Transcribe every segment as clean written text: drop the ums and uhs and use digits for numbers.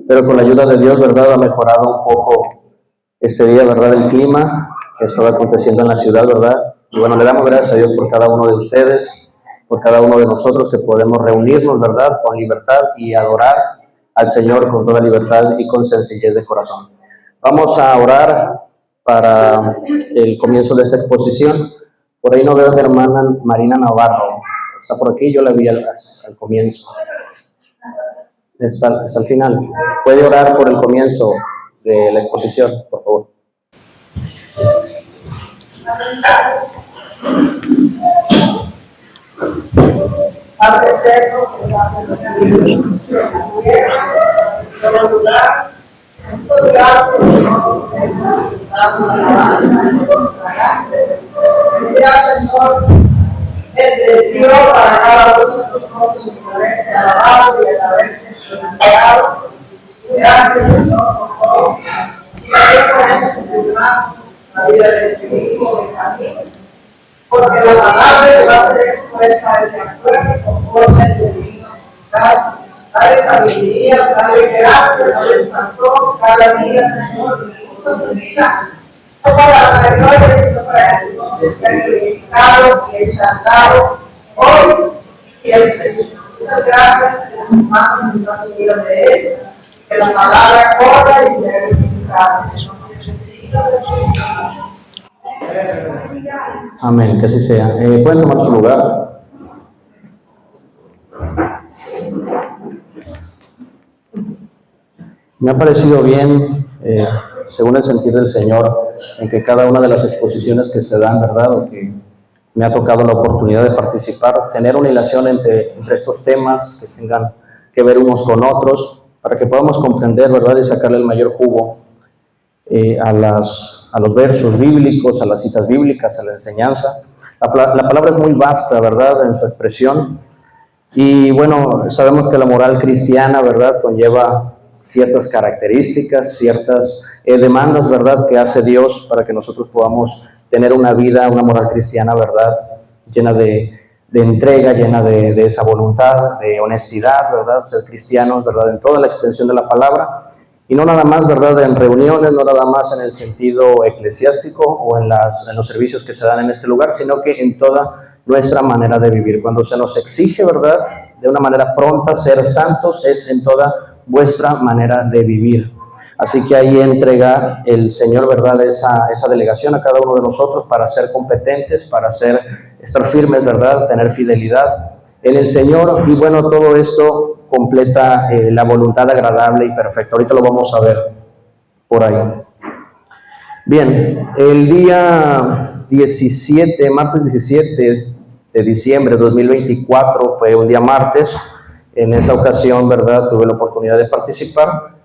pero con la ayuda de Dios, ¿verdad?, ha mejorado un poco este día, ¿verdad?, el clima que estaba aconteciendo en la ciudad, ¿verdad? Y bueno, le damos gracias a Dios por cada uno de ustedes, por cada uno de nosotros que podemos reunirnos, ¿verdad?, con libertad y adorar al Señor con toda libertad y con sencillez de corazón. Vamos a orar para el comienzo de esta exposición. Por ahí no veo a mi hermana Marina Navarro. Está por aquí, yo la vi al comienzo. Está al final. ¿Puede orar por el comienzo de la exposición, por favor? Padre eterno, que estás en el cielo, en la tierra, en todo lugar, estoy grato, Señor, que estamos en la alabanza de nuestra grande. Que sea, Señor, bendecido para cada uno de nosotros por este alabado y el haberte enviado. Gracias, Señor, por todo. Y gracias por este la vida de este hijo, de Camilo. Porque la palabra va a ser expuesta de acuerdo conforme al divino voluntad. Dale sabiduría, dale gracia, dale sazón cada día, Señor, de tu vida. No para la gloria, sino para que tu nombre sea glorificado y exaltado hoy y siempre. Muchas gracias, hermanos, en la vida de ellos. Que la palabra corra y sea glorificada. En el nombre de Jesús. Amén, que así sea. ¿Pueden tomar su lugar? Me ha parecido bien, según el sentir del Señor, en que cada una de las exposiciones que se dan, ¿verdad?, o que me ha tocado la oportunidad de participar, tener una hilación entre estos temas que tengan que ver unos con otros, para que podamos comprender, ¿verdad?, y sacarle el mayor jugo a los versos bíblicos, a las citas bíblicas, a la enseñanza. La palabra es muy vasta, ¿verdad?, en su expresión. Y bueno, sabemos que la moral cristiana, ¿verdad?, conlleva ciertas características, ciertas demandas, ¿verdad?, que hace Dios para que nosotros podamos tener una vida, una moral cristiana, ¿verdad?, llena de entrega, llena de esa voluntad, de honestidad, ¿verdad?, ser cristianos, ¿verdad?, en toda la extensión de la palabra. Y no nada más, ¿verdad?, en reuniones, no nada más en el sentido eclesiástico o en los servicios que se dan en este lugar, sino que en toda nuestra manera de vivir. Cuando se nos exige, ¿verdad?, de una manera pronta ser santos, es en toda vuestra manera de vivir. Así que ahí entrega el Señor, ¿verdad?, esa delegación a cada uno de nosotros para ser competentes, para estar firmes, ¿verdad?, tener fidelidad en el Señor. Y bueno, todo esto completa la voluntad agradable y perfecta. Ahorita lo vamos a ver por ahí. Bien, el día 17, martes 17 de diciembre de 2024, fue un día martes. En esa ocasión, ¿verdad?, tuve la oportunidad de participar.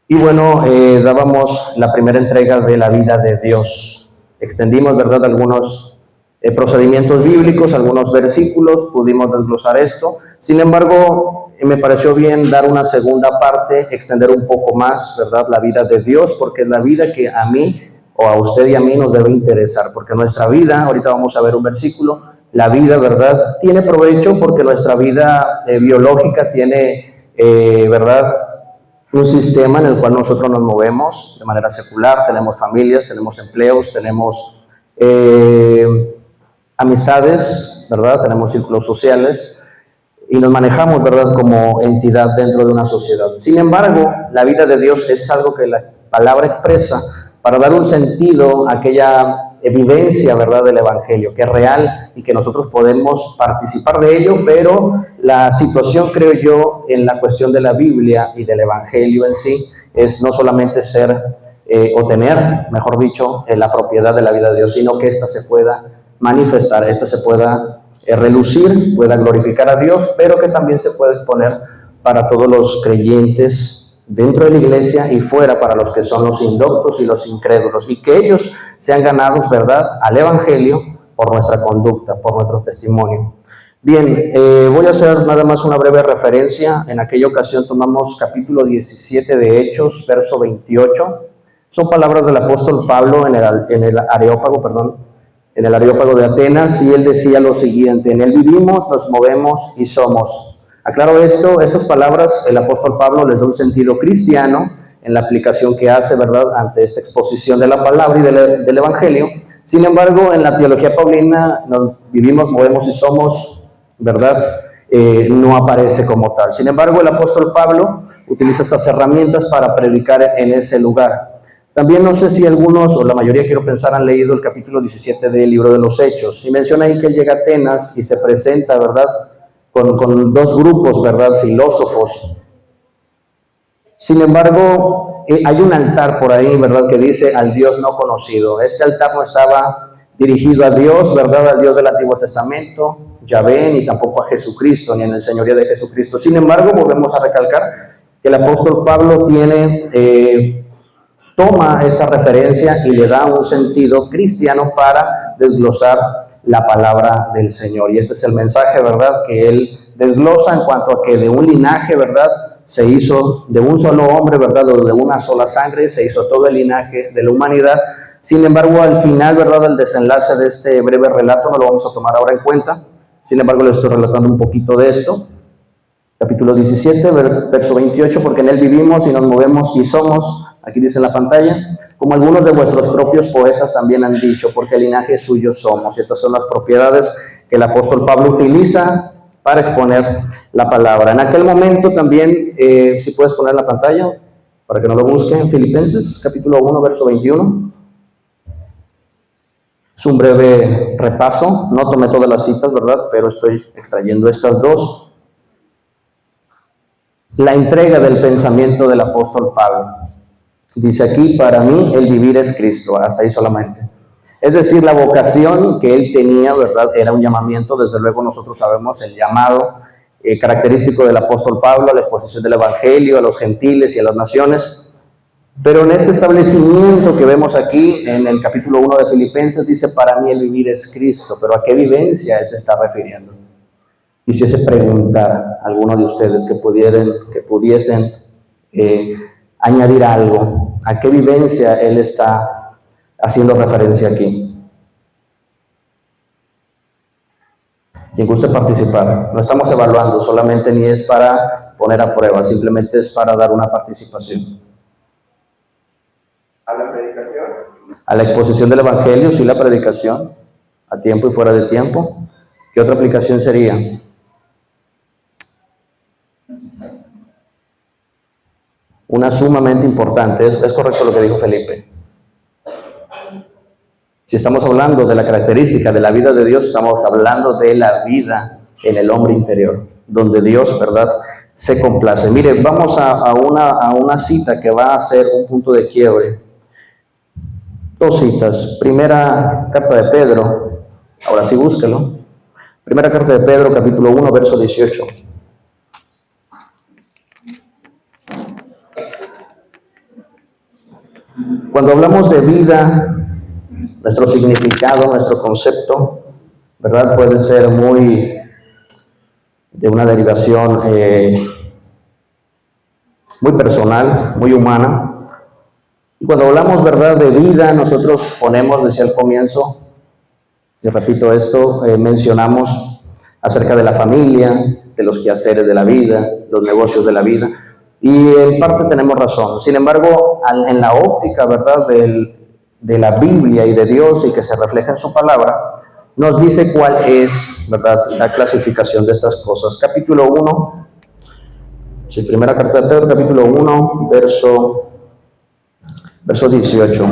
Y bueno, dábamos la primera entrega de la vida de Dios. Extendimos, ¿verdad?, algunos procedimientos bíblicos, algunos versículos, pudimos desglosar esto. Sin embargo, me pareció bien dar una segunda parte, extender un poco más, ¿verdad?, la vida de Dios, porque es la vida que a mí, o a usted y a mí, nos debe interesar, porque nuestra vida, ahorita vamos a ver un versículo, la vida, ¿verdad?, tiene provecho porque nuestra vida biológica tiene, ¿verdad?, un sistema en el cual nosotros nos movemos de manera secular, tenemos familias, tenemos empleos, tenemos amistades, ¿verdad?, tenemos círculos sociales y nos manejamos, ¿verdad?, como entidad dentro de una sociedad. Sin embargo, la vida de Dios es algo que la palabra expresa para dar un sentido a aquella evidencia, ¿verdad?, del Evangelio, que es real y que nosotros podemos participar de ello, pero la situación, creo yo, en la cuestión de la Biblia y del Evangelio en sí, es no solamente ser o tener, mejor dicho, la propiedad de la vida de Dios, sino que ésta se pueda manifestar, ésta se pueda relucir, pueda glorificar a Dios, pero que también se puede exponer para todos los creyentes dentro de la iglesia y fuera, para los que son los indoctos y los incrédulos, y que ellos sean ganados, ¿verdad?, al Evangelio por nuestra conducta, por nuestro testimonio. Bien, voy a hacer nada más una breve referencia. En aquella ocasión tomamos capítulo 17 de Hechos, verso 28. Son palabras del apóstol Pablo en el Areópago de Atenas, y él decía lo siguiente: en él vivimos, nos movemos y somos. Aclaro esto, estas palabras el apóstol Pablo les da un sentido cristiano en la aplicación que hace, ¿verdad?, ante esta exposición de la palabra y del Evangelio. Sin embargo, en la teología paulina nos vivimos, movemos y somos, ¿verdad?, no aparece como tal. Sin embargo, el apóstol Pablo utiliza estas herramientas para predicar en ese lugar. También no sé si algunos, o la mayoría quiero pensar, han leído el capítulo 17 del libro de los Hechos, y menciona ahí que él llega a Atenas y se presenta, ¿verdad?, con dos grupos, ¿verdad?, filósofos. Sin embargo, hay un altar por ahí, ¿verdad?, que dice al Dios no conocido. Este altar no estaba dirigido a Dios, ¿verdad?, al Dios del Antiguo Testamento, Yahvé, ni tampoco a Jesucristo, ni en el señorío de Jesucristo. Sin embargo, volvemos a recalcar que el apóstol Pablo toma esta referencia y le da un sentido cristiano para desglosar la palabra del Señor. Y este es el mensaje, ¿verdad?, que él desglosa en cuanto a que de un linaje, ¿verdad?, se hizo de un solo hombre, ¿verdad?, o de una sola sangre, se hizo todo el linaje de la humanidad. Sin embargo, al final, ¿verdad?, el desenlace de este breve relato no lo vamos a tomar ahora en cuenta. Sin embargo, les estoy relatando un poquito de esto. Capítulo 17, verso 28, porque en él vivimos y nos movemos y somos, aquí dice en la pantalla, como algunos de vuestros propios poetas también han dicho, porque el linaje suyo somos. Y estas son las propiedades que el apóstol Pablo utiliza para exponer la palabra. En aquel momento también, si puedes poner la pantalla, para que no lo busquen, Filipenses, capítulo 1, verso 21. Es un breve repaso, no tomé todas las citas, ¿verdad?, pero estoy extrayendo estas dos. La entrega del pensamiento del apóstol Pablo. Dice aquí, para mí el vivir es Cristo, hasta ahí solamente. Es decir, la vocación que él tenía, ¿verdad?, era un llamamiento. Desde luego nosotros sabemos el llamado característico del apóstol Pablo a la exposición del Evangelio, a los gentiles y a las naciones. Pero en este establecimiento que vemos aquí, en el capítulo 1 de Filipenses, dice, para mí el vivir es Cristo. Pero ¿a qué vivencia él se está refiriendo? Quisiese preguntar a alguno de ustedes que pudiesen añadir algo. ¿A qué vivencia él está haciendo referencia aquí? Quien guste participar. No estamos evaluando, solamente ni es para poner a prueba, simplemente es para dar una participación. ¿A la predicación? A la exposición del Evangelio, sí, la predicación, a tiempo y fuera de tiempo. ¿Qué otra aplicación sería? Una sumamente importante, es correcto lo que dijo Felipe. Si estamos hablando de la característica de la vida de Dios, estamos hablando de la vida en el hombre interior, donde Dios, ¿verdad?, se complace. Mire, vamos a una cita que va a ser un punto de quiebre. Dos citas. Primera carta de Pedro, ahora sí búsquelo. Primera carta de Pedro, capítulo 1, verso 18. Cuando hablamos de vida, nuestro significado, nuestro concepto, ¿verdad?, puede ser muy de una derivación muy personal, muy humana. Y cuando hablamos, ¿verdad?, de vida, nosotros ponemos, decía al comienzo, y repito esto, mencionamos acerca de la familia, de los quehaceres de la vida, los negocios de la vida, y en parte tenemos razón. Sin embargo, en la óptica, ¿verdad?, de la Biblia y de Dios, y que se refleja en su palabra, nos dice cuál es, ¿verdad?, la clasificación de estas cosas. Capítulo 1, sí, primera carta de Pedro, capítulo 1, verso 18.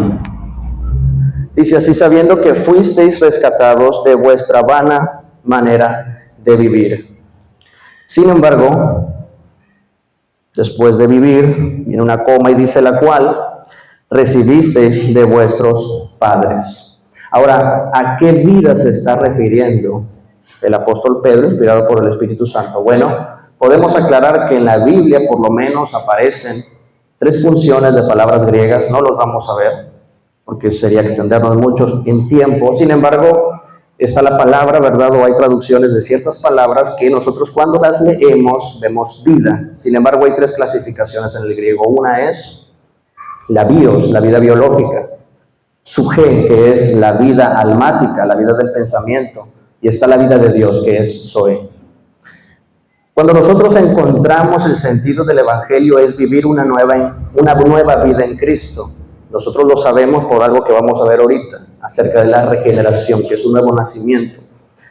Dice así, sabiendo que fuisteis rescatados de vuestra vana manera de vivir. Sin embargo, después de vivir, viene una coma y dice la cual recibisteis de vuestros padres. Ahora, ¿a qué vida se está refiriendo el apóstol Pedro, inspirado por el Espíritu Santo? Bueno, podemos aclarar que en la Biblia por lo menos aparecen 3 funciones de palabras griegas, no los vamos a ver, porque sería extendernos mucho en tiempo. Sin embargo, está la palabra, ¿verdad?, o hay traducciones de ciertas palabras que nosotros cuando las leemos vemos vida. Sin embargo, hay 3 clasificaciones en el griego. Una es la bios, la vida biológica. Suge, que es la vida almática, la vida del pensamiento. Y está la vida de Dios, que es zoe. Cuando nosotros encontramos el sentido del Evangelio es vivir una nueva vida en Cristo. Nosotros lo sabemos por algo que vamos a ver ahorita, acerca de la regeneración, que es un nuevo nacimiento.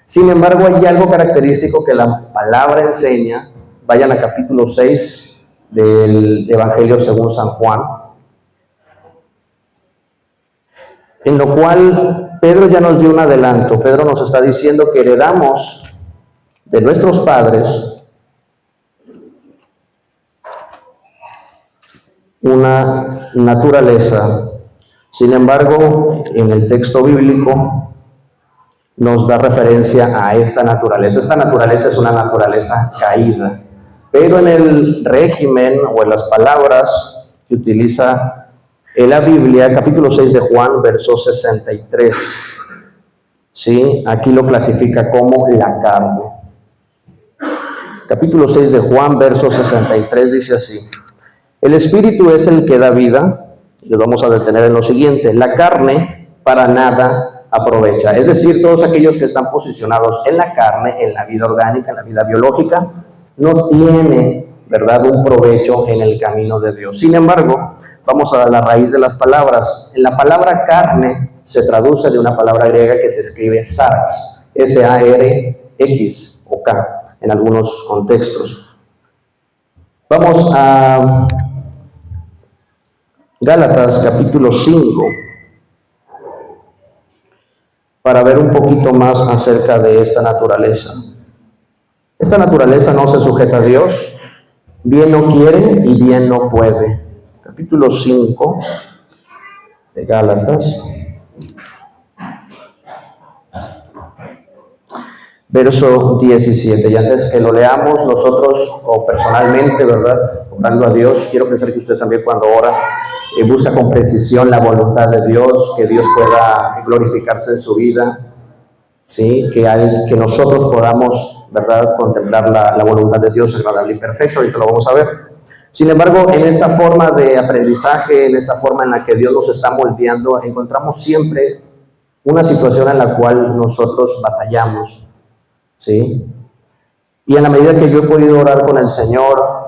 Sin embargo, hay algo característico que la palabra enseña. Vayan a capítulo 6 del Evangelio según San Juan, en lo cual Pedro ya nos dio un adelanto. Pedro nos está diciendo que heredamos de nuestros padres una naturaleza. Sin embargo, en el texto bíblico nos da referencia a esta naturaleza. Esta naturaleza es una naturaleza caída, pero en el régimen o en las palabras que utiliza en la Biblia, capítulo 6 de Juan, verso 63, ¿sí? Aquí lo clasifica como la carne. Capítulo 6 de Juan, verso 63 dice así: el espíritu es el que da vida. Le vamos a detener en lo siguiente: la carne para nada aprovecha. Es decir, todos aquellos que están posicionados en la carne, en la vida orgánica, en la vida biológica, no tienen, ¿verdad?, un provecho en el camino de Dios. Sin embargo, vamos a la raíz de las palabras. En la palabra carne se traduce de una palabra griega que se escribe sarx, S-A-R-X o K en algunos contextos. Vamos a Gálatas capítulo 5 para ver un poquito más acerca de esta naturaleza. Esta naturaleza no se sujeta a Dios, bien no quiere y bien no puede. Capítulo 5 de Gálatas, verso 17. Y antes que lo leamos nosotros, o personalmente, ¿verdad?, orando a Dios, quiero pensar que usted también cuando ora busca con precisión la voluntad de Dios, que Dios pueda glorificarse en su vida, ¿sí? Que nosotros podamos, ¿verdad?, contemplar la voluntad de Dios agradable y perfecta. Ahorita lo vamos a ver. Sin embargo, en esta forma de aprendizaje, en esta forma en la que Dios nos está moldeando, encontramos siempre una situación en la cual nosotros batallamos, ¿sí? Y en la medida que yo he podido orar con el Señor,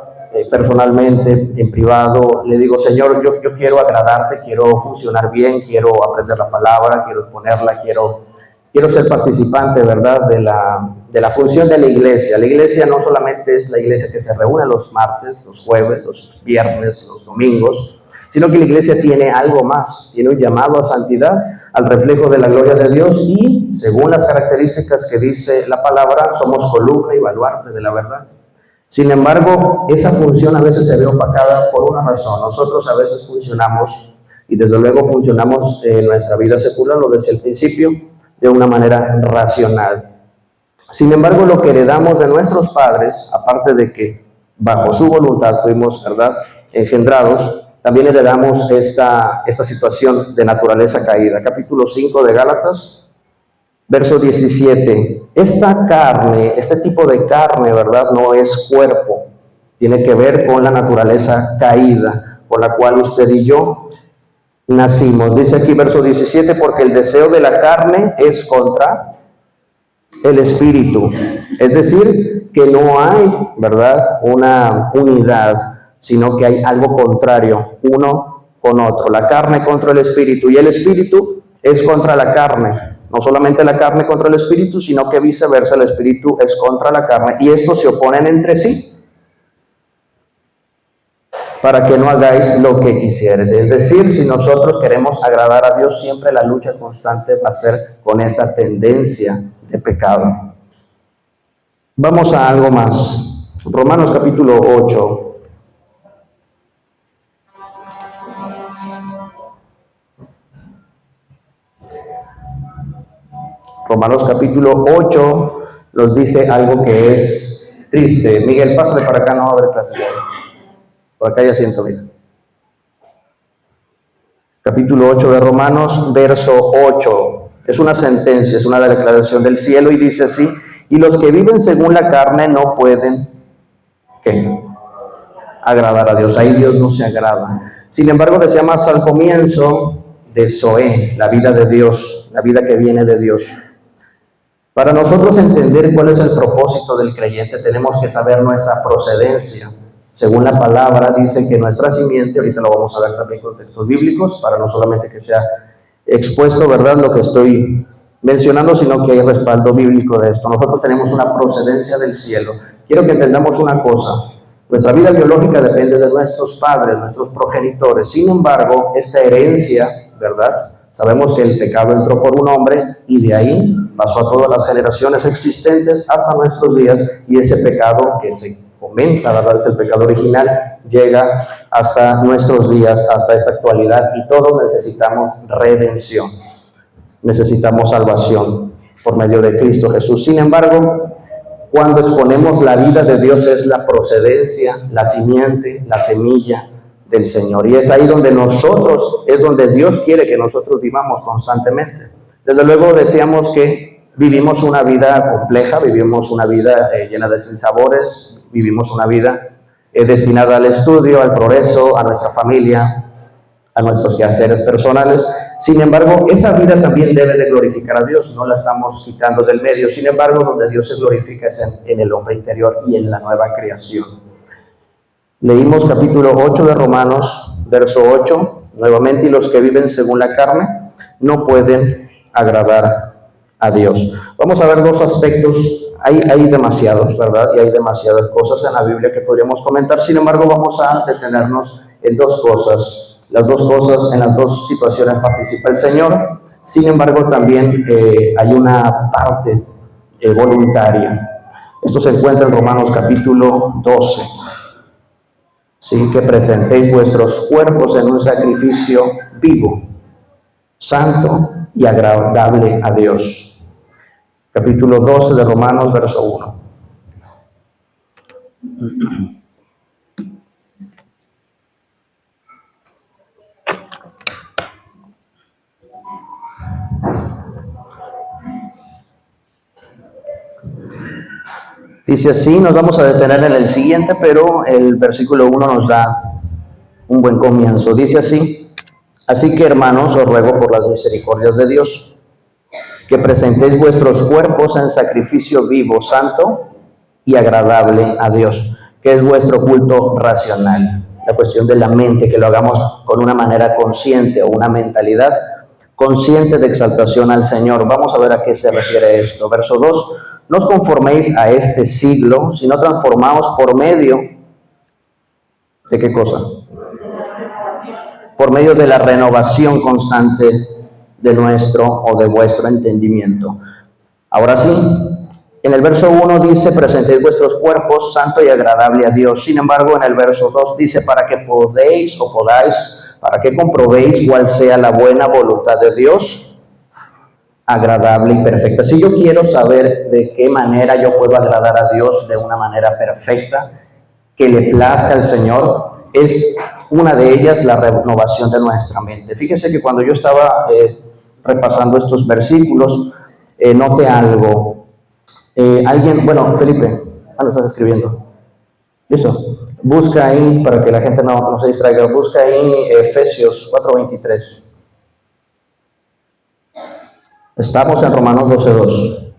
personalmente, en privado, le digo: Señor, yo quiero agradarte, quiero funcionar bien, quiero aprender la palabra, quiero exponerla, quiero ser participante, ¿verdad?, de la función de la iglesia. La iglesia no solamente es la iglesia que se reúne los martes, los jueves, los viernes, los domingos, sino que la iglesia tiene algo más, tiene un llamado a santidad, al reflejo de la gloria de Dios, y según las características que dice la palabra, somos columna y baluarte de la verdad. Sin embargo, esa función a veces se ve opacada por una razón. Nosotros a veces funcionamos, y desde luego funcionamos en nuestra vida secular, lo decía al principio, de una manera racional. Sin embargo, lo que heredamos de nuestros padres, aparte de que bajo su voluntad fuimos, ¿verdad?, engendrados, también heredamos esta situación de naturaleza caída. Capítulo 5 de Gálatas, verso 17. Esta carne, este tipo de carne, ¿verdad?, no es cuerpo. Tiene que ver con la naturaleza caída, por la cual usted y yo nacimos. Dice aquí verso 17: porque el deseo de la carne es contra el espíritu. Es decir, que no hay, ¿verdad?, una unidad, sino que hay algo contrario, uno con otro. La carne contra el espíritu, y el espíritu es contra la carne. No solamente la carne contra el espíritu, sino que viceversa, el espíritu es contra la carne, y estos se oponen entre sí, para que no hagáis lo que quisieres. Es decir, si nosotros queremos agradar a Dios, siempre la lucha constante va a ser con esta tendencia de pecado. Vamos a algo más. Romanos capítulo 8. Romanos capítulo 8 nos dice algo que es triste. Miguel, pásale para acá, no va a haber clase. Por acá hay asiento, mira. Capítulo 8 de Romanos, verso 8. Es una sentencia, es una declaración del cielo, y dice así: y los que viven según la carne no pueden, ¿qué?, agradar a Dios. Ahí Dios no se agrada. Sin embargo, decía más al comienzo, de Zoé, la vida de Dios, la vida que viene de Dios. Para nosotros entender cuál es el propósito del creyente, tenemos que saber nuestra procedencia. Según la palabra, dice que nuestra simiente, ahorita lo vamos a ver también con textos bíblicos, para no solamente que sea expuesto, ¿verdad?, lo que estoy mencionando, sino que hay respaldo bíblico de esto. Nosotros tenemos una procedencia del cielo. Quiero que entendamos una cosa. Nuestra vida biológica depende de nuestros padres, nuestros progenitores. Sin embargo, esta herencia, ¿verdad?, sabemos que el pecado entró por un hombre y de ahí pasó a todas las generaciones existentes hasta nuestros días, y ese pecado que se comenta, ¿verdad?, es el pecado original, llega hasta nuestros días, hasta esta actualidad, y todos necesitamos redención, necesitamos salvación por medio de Cristo Jesús. Sin embargo, cuando exponemos la vida de Dios, es la procedencia, la simiente, la semilla del Señor, y es ahí donde nosotros, es donde Dios quiere que nosotros vivamos constantemente. Desde luego decíamos que vivimos una vida compleja, vivimos una vida llena de sinsabores, vivimos una vida destinada al estudio, al progreso, a nuestra familia, a nuestros quehaceres personales. Sin embargo, esa vida también debe de glorificar a Dios, no la estamos quitando del medio. Sin embargo, donde Dios se glorifica es en el hombre interior y en la nueva creación. Leímos capítulo 8 de Romanos, verso 8, nuevamente, y los que viven según la carne no pueden agradar a Dios. Vamos a ver dos aspectos, hay demasiados, ¿verdad? Y hay demasiadas cosas en la Biblia que podríamos comentar. Sin embargo, vamos a detenernos en dos cosas. Las dos cosas, en las dos situaciones participa el Señor. Sin embargo, también hay una parte voluntaria. Esto se encuentra en Romanos capítulo 12. Sí, que presentéis vuestros cuerpos en un sacrificio vivo, santo y agradable a Dios. Capítulo 12 de Romanos, verso 1. Dice así, nos vamos a detener en el siguiente, pero el versículo 1 nos da un buen comienzo. Dice así: así que, hermanos, os ruego por las misericordias de Dios, que presentéis vuestros cuerpos en sacrificio vivo, santo y agradable a Dios, que es vuestro culto racional. La cuestión de la mente, que lo hagamos con una manera consciente o una mentalidad consciente de exaltación al Señor. Vamos a ver a qué se refiere esto. Verso 2: no os conforméis a este siglo, sino transformaos por medio ¿de qué cosa? Por medio de la renovación constante de nuestro o de vuestro entendimiento. Ahora sí, en el verso 1 dice: presentéis vuestros cuerpos santo y agradable a Dios. Sin embargo, en el verso 2 dice: para que podáis, para que comprobéis cuál sea la buena voluntad de Dios, agradable y perfecta. Si yo quiero saber de qué manera yo puedo agradar a Dios de una manera perfecta, que le plazca al Señor, es una de ellas la renovación de nuestra mente. Fíjese que cuando yo estaba repasando estos versículos, noté algo. Felipe, lo estás escribiendo. Listo. Busca ahí, para que la gente no se distraiga, busca ahí Efesios 4:23. Estamos en Romanos 12:2.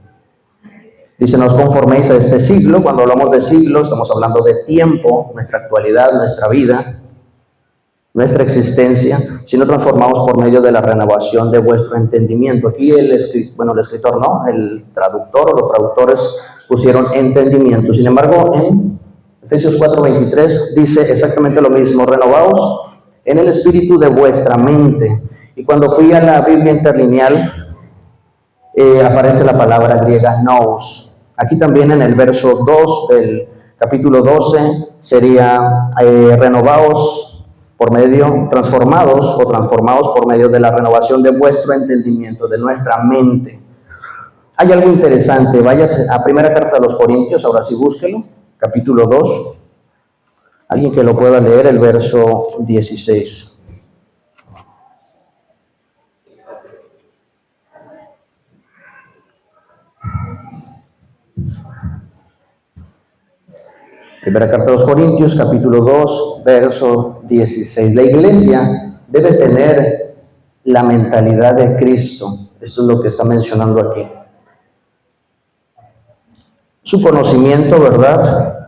Dice: no os conforméis a este siglo. Cuando hablamos de siglo, estamos hablando de tiempo, nuestra actualidad, nuestra vida, nuestra existencia, sino transformados por medio de la renovación de vuestro entendimiento. Aquí el escritor no, el traductor o los traductores pusieron entendimiento. Sin embargo, en Efesios 4:23 dice exactamente lo mismo: renovaos en el espíritu de vuestra mente. Y cuando fui a la Biblia interlineal, aparece la palabra griega nous. Aquí también en el verso 2 del capítulo 12 sería renovaos por medio, transformados por medio de la renovación de vuestro entendimiento, de nuestra mente. Hay algo interesante, váyase a primera carta a los Corintios, ahora sí búsquelo, capítulo 2, alguien que lo pueda leer, el verso 16. Primera carta a los Corintios, capítulo 2, verso 16. La iglesia debe tener la mentalidad de Cristo. Esto es lo que está mencionando aquí. su conocimiento, ¿verdad?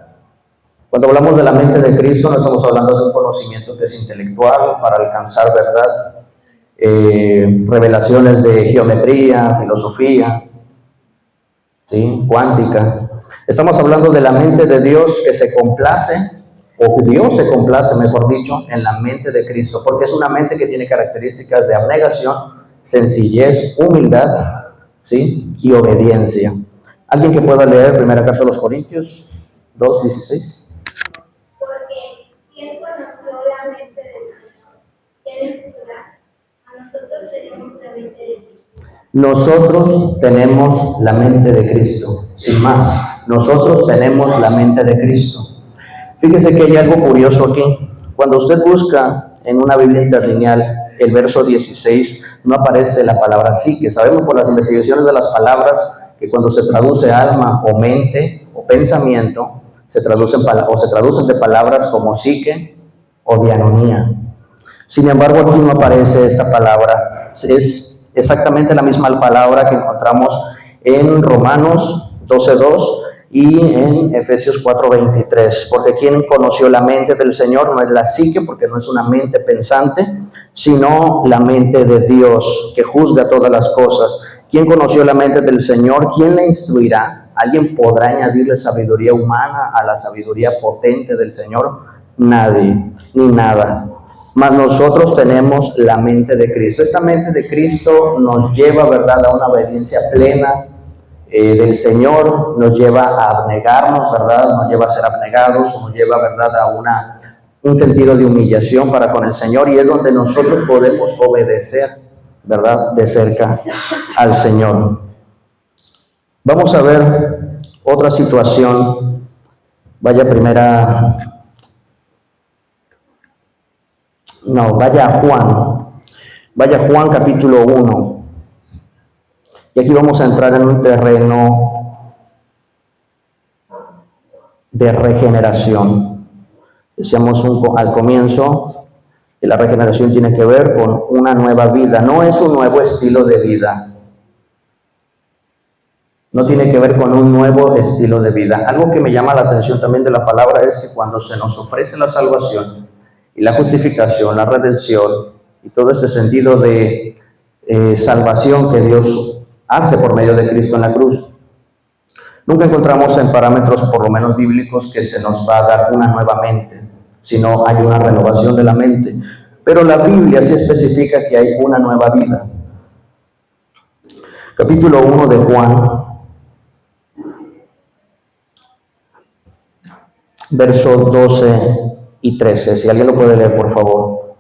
Cuando hablamos de la mente de Cristo, no estamos hablando de un conocimiento que es intelectual para alcanzar, ¿verdad? Revelaciones de geometría, filosofía, ¿sí? Cuántica. Estamos hablando de la mente de Dios que se complace, o Dios se complace, mejor dicho, en la mente de Cristo, porque es una mente que tiene características de abnegación, sencillez, humildad, ¿sí? Y obediencia. ¿Alguien que pueda leer primera carta de los Corintios 2:16? Porque ¿quién conoció la mente de Dios? ¿Quién le juzgará? A nosotros tenemos la mente de Cristo. Nosotros tenemos la mente de Cristo, sin más. Nosotros tenemos la mente de Cristo. Fíjese que hay algo curioso aquí. Cuando usted busca en una Biblia interlineal el verso 16, no aparece la palabra psique. Sabemos por las investigaciones de las palabras que cuando se traduce alma o mente o pensamiento, se traducen de palabras como psique o dianonía. Sin embargo, aquí no aparece esta palabra. Es exactamente la misma palabra que encontramos en Romanos 12:2 y en Efesios 4:23, porque quien conoció la mente del Señor no es la psique, porque no es una mente pensante, sino la mente de Dios, que juzga todas las cosas. ¿Quién conoció la mente del Señor? ¿Quién le instruirá? ¿Alguien podrá añadirle sabiduría humana a la sabiduría potente del Señor? Nadie, ni nada. Mas nosotros tenemos la mente de Cristo. Esta mente de Cristo nos lleva, ¿verdad?, a una obediencia plena del Señor, nos lleva a abnegarnos, ¿verdad?, nos lleva a ser abnegados, nos lleva, ¿verdad?, a un sentido de humillación para con el Señor, y es donde nosotros podemos obedecer, ¿verdad?, de cerca al Señor. Vamos a ver otra situación. Vaya a Juan. Vaya a Juan capítulo 1. Y aquí vamos a entrar en un terreno de regeneración. Decíamos al comienzo que la regeneración tiene que ver con una nueva vida. No es un nuevo estilo de vida. No tiene que ver con un nuevo estilo de vida. Algo que me llama la atención también de la palabra es que cuando se nos ofrece la salvación y la justificación, la redención y todo este sentido de salvación que Dios hace por medio de Cristo en la cruz, nunca encontramos en parámetros por lo menos bíblicos que se nos va a dar una nueva mente, sino hay una renovación de la mente. Pero la Biblia sí especifica que hay una nueva vida. Capítulo 1 de Juan, versos 12 y 13. Si alguien lo puede leer, por favor.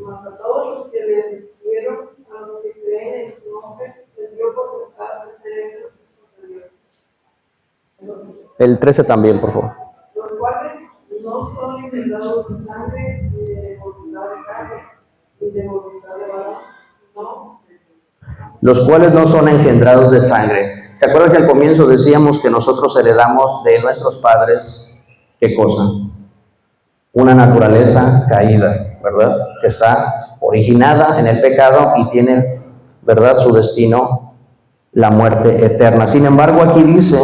Mas a todos los que le asistieron, a los que creen en su nombre, les dio potestad de ser hechos hijos de Dios. El 13 también, por favor. Los cuales no son engendrados de sangre, ni de voluntad de carne, ni de voluntad de varón, no. Los cuales no son engendrados de sangre. ¿Se acuerdan que al comienzo decíamos que nosotros heredamos de nuestros padres, qué cosa? Una naturaleza caída, ¿verdad? Que está originada en el pecado y tiene, ¿verdad?, su destino, la muerte eterna. Sin embargo, aquí dice,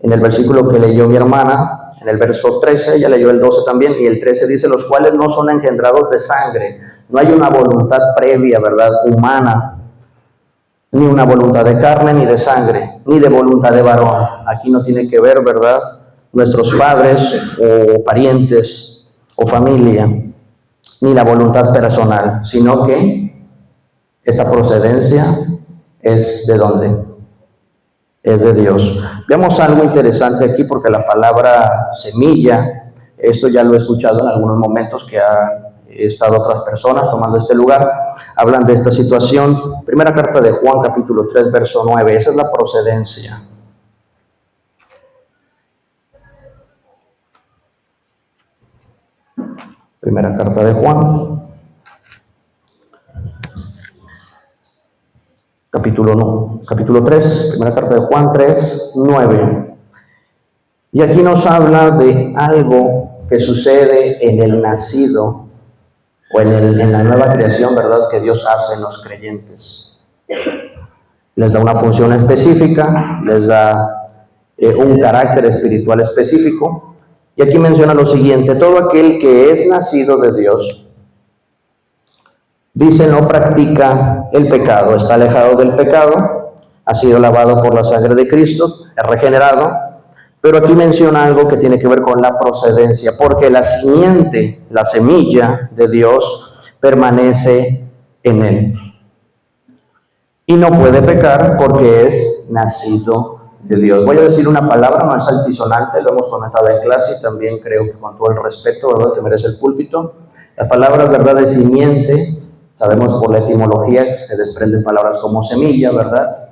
en el versículo que leyó mi hermana, en el verso 13, ella leyó el 12 también, y el 13 dice, los cuales no son engendrados de sangre. No hay una voluntad previa, ¿verdad?, humana, ni una voluntad de carne, ni de sangre, ni de voluntad de varón. Aquí no tiene que ver, ¿verdad?, nuestros padres o parientes o familia, ni la voluntad personal, sino que esta procedencia es ¿de dónde? Es de Dios. Veamos algo interesante aquí, porque la palabra semilla, esto ya lo he escuchado en algunos momentos que han estado otras personas tomando este lugar, hablan de esta situación. Primera carta de Juan, capítulo 3, verso 9, esa es la procedencia. Primera carta de Juan, capítulo 3, primera carta de Juan 3, 9. Y aquí nos habla de algo que sucede en el nacido o en la nueva creación, ¿verdad?, que Dios hace en los creyentes. Les da una función específica, les da un carácter espiritual específico. Y aquí menciona lo siguiente: todo aquel que es nacido de Dios, dice, no practica el pecado, está alejado del pecado, ha sido lavado por la sangre de Cristo, es regenerado. Pero aquí menciona algo que tiene que ver con la procedencia, porque la simiente, la semilla de Dios, permanece en él. Y no puede pecar porque es nacido de Dios. Voy a decir una palabra, no es altisonante, lo hemos comentado en clase y también creo que con todo el respeto, ¿verdad?, que merece el púlpito. La palabra, ¿verdad?, de simiente, sabemos por la etimología que se desprenden palabras como semilla, ¿verdad?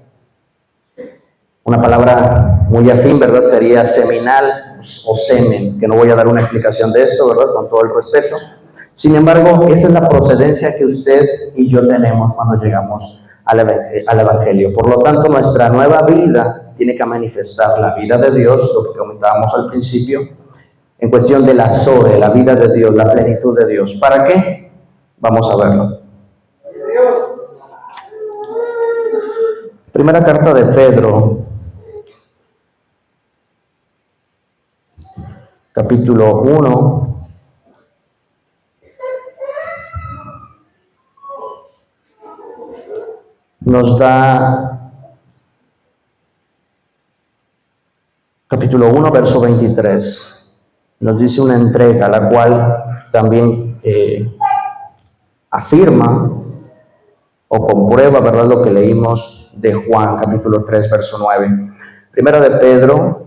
Una palabra muy afín, ¿verdad?, sería seminal o semen, que no voy a dar una explicación de esto, ¿verdad?, con todo el respeto. Sin embargo, esa es la procedencia que usted y yo tenemos cuando llegamos al Evangelio. Por lo tanto, nuestra nueva vida tiene que manifestar la vida de Dios, lo que comentábamos al principio, en cuestión de la Zoe, la vida de Dios, la plenitud de Dios. ¿Para qué? Vamos a verlo. Primera carta de Pedro, capítulo 1, nos da, capítulo 1, verso 23, nos dice una entrega, la cual también afirma o comprueba, ¿verdad?, lo que leímos de Juan, capítulo 3, verso 9. Primera de Pedro,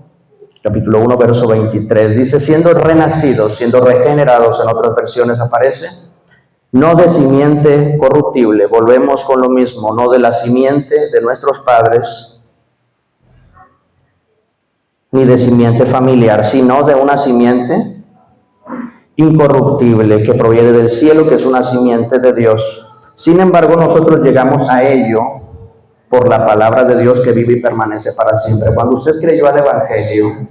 capítulo 1, verso 23, dice, siendo renacidos, siendo regenerados, en otras versiones aparece, no de simiente corruptible, volvemos con lo mismo, no de la simiente de nuestros padres, ni de simiente familiar, sino de una simiente incorruptible que proviene del cielo, que es una simiente de Dios. Sin embargo, nosotros llegamos a ello por la palabra de Dios que vive y permanece para siempre. Cuando usted creyó al Evangelio,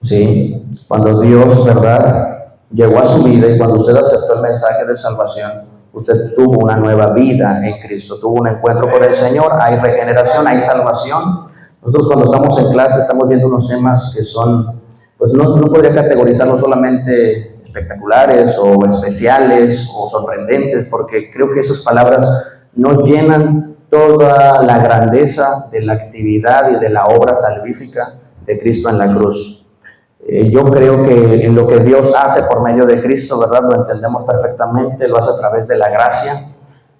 ¿sí?, cuando Dios, ¿verdad?, llegó a su vida y cuando usted aceptó el mensaje de salvación, usted tuvo una nueva vida en Cristo, tuvo un encuentro con el Señor, hay regeneración, hay salvación. Nosotros cuando estamos en clase estamos viendo unos temas que son, pues no podría categorizarlos solamente espectaculares o especiales o sorprendentes, porque creo que esas palabras no llenan toda la grandeza de la actividad y de la obra salvífica de Cristo en la cruz. Yo creo que en lo que Dios hace por medio de Cristo, ¿verdad?, lo entendemos perfectamente, lo hace a través de la gracia,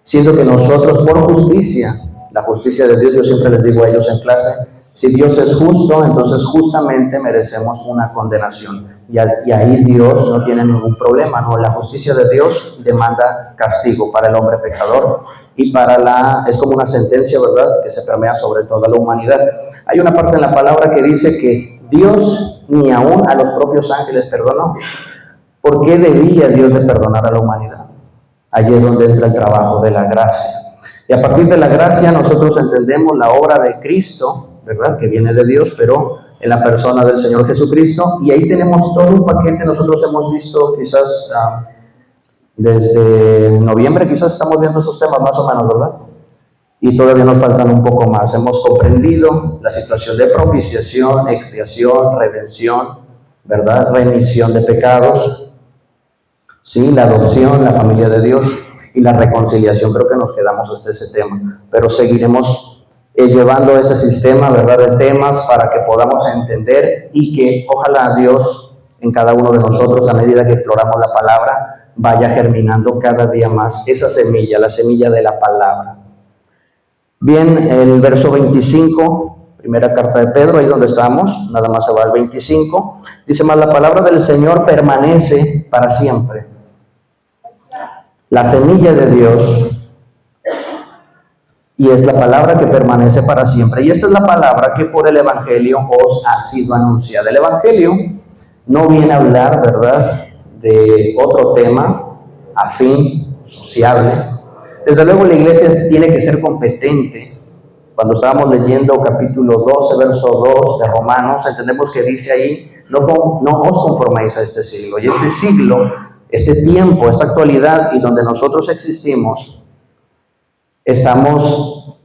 siendo que nosotros por justicia, la justicia de Dios, yo siempre les digo a ellos en clase, si Dios es justo, entonces justamente merecemos una condenación. Y ahí Dios no tiene ningún problema, ¿no? La justicia de Dios demanda castigo para el hombre pecador y es como una sentencia, ¿verdad?, que se permea sobre toda la humanidad. Hay una parte en la palabra que dice que Dios ni aún a los propios ángeles perdonó. ¿Por qué debía Dios de perdonar a la humanidad? Allí es donde entra el trabajo de la gracia. Y a partir de la gracia nosotros entendemos la obra de Cristo, ¿verdad?, que viene de Dios, pero en la persona del Señor Jesucristo, y ahí tenemos todo un paquete. Nosotros hemos visto quizás desde noviembre, quizás estamos viendo esos temas más o menos, ¿verdad? Y todavía nos faltan un poco más. Hemos comprendido la situación de propiciación, expiación, redención, ¿verdad?, remisión de pecados, ¿sí?, la adopción, la familia de Dios y la reconciliación. Creo que nos quedamos hasta ese tema, pero seguiremos llevando ese sistema, ¿verdad?, de temas para que podamos entender y que ojalá Dios en cada uno de nosotros, a medida que exploramos la palabra, vaya germinando cada día más esa semilla, la semilla de la palabra. Bien, el verso 25, primera carta de Pedro, ahí donde estamos, nada más se va al 25, dice, más la palabra del Señor permanece para siempre. La semilla de Dios, y es la palabra que permanece para siempre. Y esta es la palabra que por el Evangelio os ha sido anunciada. El Evangelio no viene a hablar, ¿verdad?, de otro tema afín, sociable. Desde luego la iglesia tiene que ser competente. Cuando estábamos leyendo capítulo 12, verso 2 de Romanos, entendemos que dice ahí, no os conforméis a este siglo. Y este siglo este tiempo, esta actualidad y donde nosotros existimos, estamos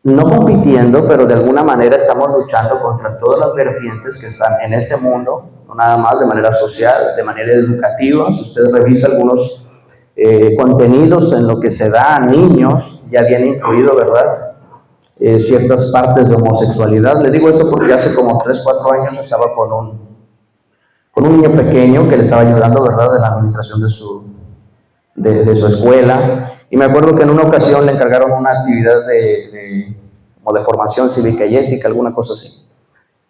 no compitiendo, pero de alguna manera estamos luchando contra todas las vertientes que están en este mundo, no nada más de manera social, de manera educativa. Si usted revisa algunos contenidos en lo que se da a niños, ya viene incluido, ¿verdad? Ciertas partes de homosexualidad. Le digo esto porque hace como 3, 4 años estaba con un niño pequeño que le estaba ayudando, ¿verdad?, en la administración de su escuela. Y me acuerdo que en una ocasión le encargaron una actividad como de formación cívica y ética, alguna cosa así.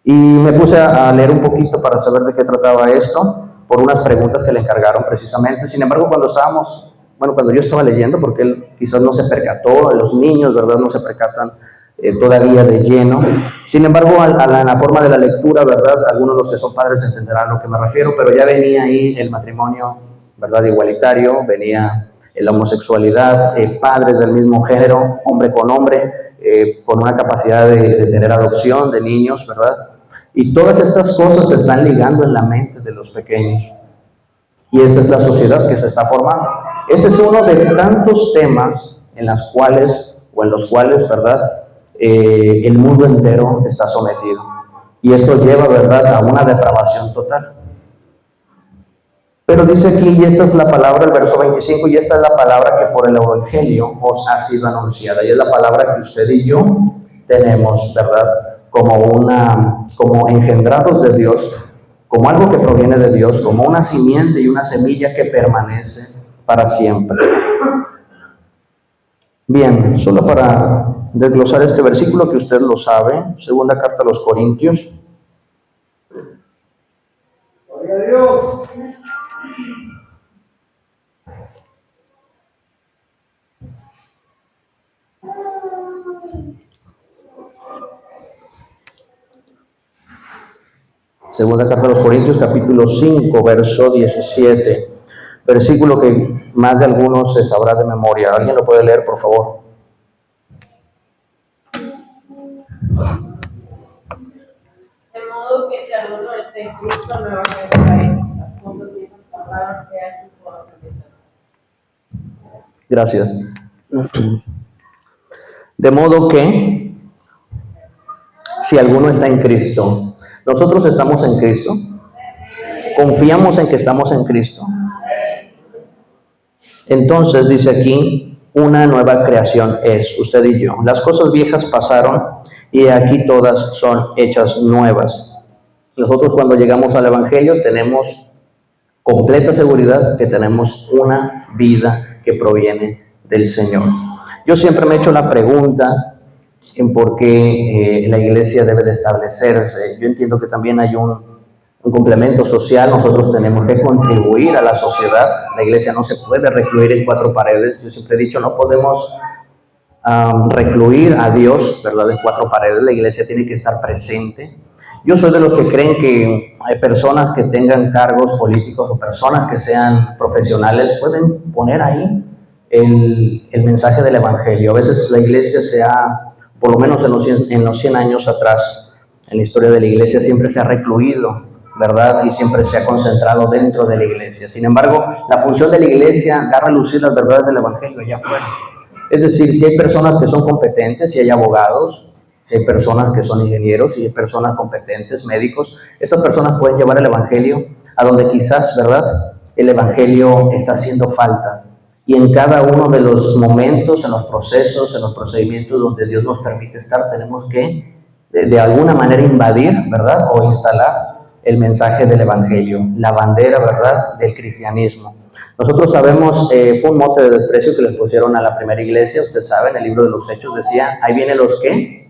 Y me puse a leer un poquito para saber de qué trataba esto, por unas preguntas que le encargaron precisamente. Sin embargo, cuando yo estaba leyendo, porque él quizás no se percató, los niños, ¿verdad?, no se percatan todavía de lleno. Sin embargo, en la forma de la lectura, ¿verdad?, algunos de los que son padres entenderán a lo que me refiero, pero ya venía ahí el matrimonio, ¿verdad?, igualitario, venía la homosexualidad, padres del mismo género, hombre con hombre, con una capacidad de tener adopción de niños, ¿verdad? Y todas estas cosas se están ligando en la mente de los pequeños. Y esa es la sociedad que se está formando. Ese es uno de tantos temas en los cuales, ¿verdad?, el mundo entero está sometido. Y esto lleva, ¿verdad?, a una depravación total. Pero dice aquí, y esta es la palabra, el verso 25, y esta es la palabra que por el Evangelio os ha sido anunciada. Y es la palabra que usted y yo tenemos, ¿verdad?, como engendrados de Dios, como algo que proviene de Dios, como una simiente y una semilla que permanece para siempre. Bien, solo para desglosar este versículo que usted lo sabe, segunda carta a los Corintios. Gloria a Dios. Segunda carta a los Corintios, capítulo 5, verso 17. Versículo que más de algunos se sabrá de memoria. ¿Alguien lo puede leer, por favor? De modo que si alguno está en Cristo, nueva criatura es. Las cosas viejas pasaron, que aquí todas se han. Gracias. De modo que, si alguno está en Cristo, nosotros estamos en Cristo, confiamos en que estamos en Cristo. Entonces dice aquí, una nueva creación es, usted y yo. Las cosas viejas pasaron y aquí todas son hechas nuevas. Nosotros cuando llegamos al Evangelio tenemos completa seguridad que tenemos una vida que proviene del Señor. Yo siempre me he hecho la pregunta en por qué la iglesia debe de establecerse. Yo entiendo que también hay un complemento social. Nosotros tenemos que contribuir a la sociedad. La iglesia no se puede recluir en 4 paredes. Yo siempre he dicho, no podemos recluir a Dios, ¿verdad?, en 4 paredes. La iglesia tiene que estar presente. Yo soy de los que creen que hay personas que tengan cargos políticos o personas que sean profesionales pueden poner ahí el mensaje del Evangelio. A veces la iglesia por lo menos en los 100 años atrás, en la historia de la iglesia, siempre se ha recluido, ¿verdad?, y siempre se ha concentrado dentro de la iglesia. Sin embargo, la función de la iglesia da a relucir las verdades del Evangelio allá afuera. Es decir, si hay personas que son competentes, si hay abogados, si hay personas que son ingenieros, si hay personas competentes, médicos, estas personas pueden llevar el Evangelio a donde quizás, ¿verdad?, el Evangelio está haciendo falta. Y en cada uno de los momentos, en los procesos, en los procedimientos donde Dios nos permite estar, tenemos que de alguna manera invadir, ¿verdad?, o instalar el mensaje del Evangelio, la bandera, ¿verdad?, del cristianismo. Nosotros sabemos, fue un mote de desprecio que les pusieron a la primera iglesia. Usted sabe, en el libro de los Hechos decía, ahí vienen los que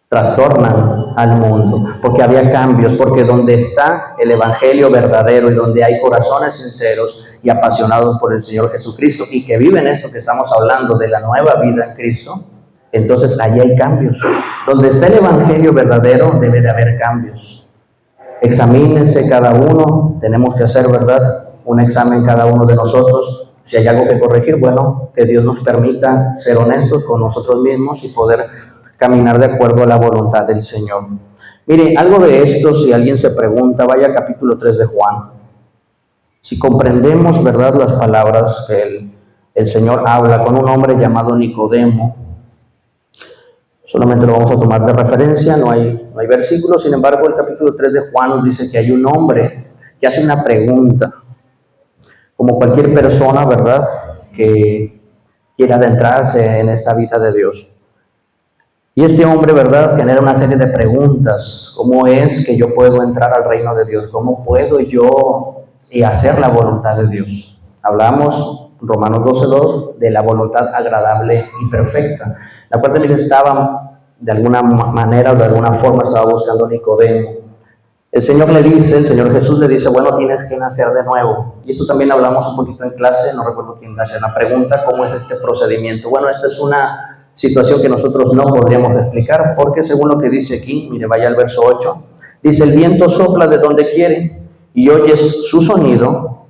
trastornan al mundo, porque había cambios, porque donde está el Evangelio verdadero y donde hay corazones sinceros y apasionados por el Señor Jesucristo y que viven esto que estamos hablando de la nueva vida en Cristo, entonces allí hay cambios. Donde está el Evangelio verdadero debe de haber cambios. Examínense cada uno, tenemos que hacer, ¿verdad?, un examen cada uno de nosotros. Si hay algo que corregir, bueno, que Dios nos permita ser honestos con nosotros mismos y poder caminar de acuerdo a la voluntad del Señor. Mire, algo de esto, si alguien se pregunta, vaya al capítulo 3 de Juan. Si comprendemos, ¿verdad?, las palabras que el Señor habla con un hombre llamado Nicodemo, solamente lo vamos a tomar de referencia, no hay versículos. Sin embargo, el capítulo 3 de Juan nos dice que hay un hombre que hace una pregunta, como cualquier persona, ¿verdad?, que quiera adentrarse en esta vida de Dios. Y este hombre, ¿verdad?, genera una serie de preguntas. ¿Cómo es que yo puedo entrar al reino de Dios? ¿Cómo puedo yo hacer la voluntad de Dios? Hablamos, Romanos 12:2, de la voluntad agradable y perfecta, la cual también estaba, de alguna manera o de alguna forma, estaba buscando Nicodemo. El Señor Jesús le dice, bueno, tienes que nacer de nuevo. Y esto también hablamos un poquito en clase, no recuerdo quién hace la pregunta, ¿cómo es este procedimiento? Bueno, esta es una situación que nosotros no podríamos explicar, porque según lo que dice aquí, mire, vaya al verso 8, dice, el viento sopla de donde quiere y oyes su sonido,